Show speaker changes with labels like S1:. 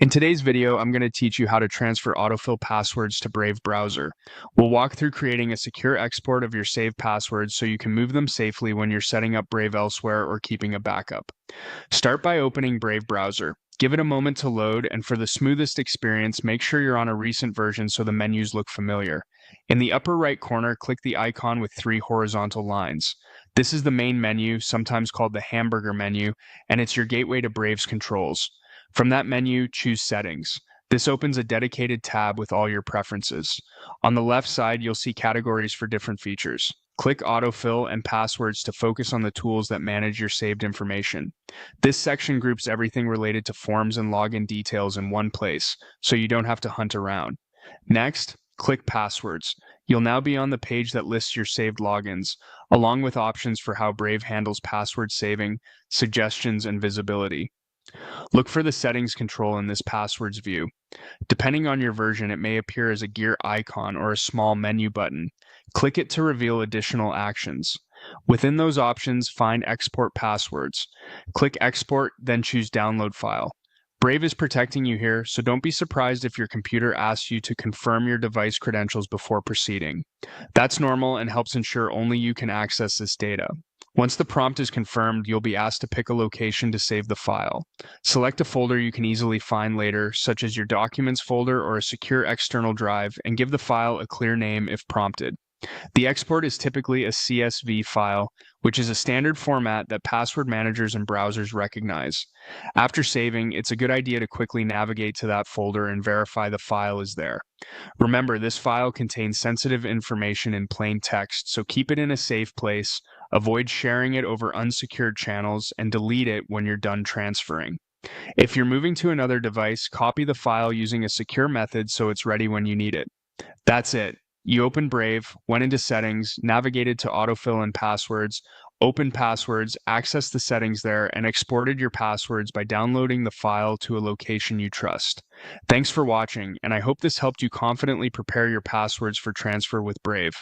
S1: In today's video, I'm going to teach you how to transfer autofill passwords to Brave browser. We'll walk through creating a secure export of your saved passwords so you can move them safely when you're setting up Brave elsewhere or keeping a backup. Start by opening Brave browser. Give it a moment to load, and for the smoothest experience, make sure you're on a recent version so the menus look familiar. In the upper right corner, click the icon with 3 horizontal lines. This is the main menu, sometimes called the hamburger menu, and it's your gateway to Brave's controls. From that menu, choose Settings. This opens a dedicated tab with all your preferences. On the left side, you'll see categories for different features. Click Autofill and Passwords to focus on the tools that manage your saved information. This section groups everything related to forms and login details in one place, so you don't have to hunt around. Next, click Passwords. You'll now be on the page that lists your saved logins, along with options for how Brave handles password saving, suggestions, and visibility. Look for the settings control in this passwords view. Depending on your version, it may appear as a gear icon or a small menu button. Click it to reveal additional actions. Within those options, find Export Passwords. Click Export, then choose Download File. Brave is protecting you here, so don't be surprised if your computer asks you to confirm your device credentials before proceeding. That's normal and helps ensure only you can access this data. Once the prompt is confirmed, you'll be asked to pick a location to save the file. Select a folder you can easily find later, such as your Documents folder or a secure external drive, and give the file a clear name if prompted. The export is typically a CSV file, which is a standard format that password managers and browsers recognize. After saving, it's a good idea to quickly navigate to that folder and verify the file is there. Remember, this file contains sensitive information in plain text, so keep it in a safe place, avoid sharing it over unsecured channels, and delete it when you're done transferring. If you're moving to another device, copy the file using a secure method so it's ready when you need it. That's it. You opened Brave, went into Settings, navigated to Autofill and Passwords, opened Passwords, accessed the settings there, and exported your passwords by downloading the file to a location you trust. Thanks for watching, and I hope this helped you confidently prepare your passwords for transfer with Brave.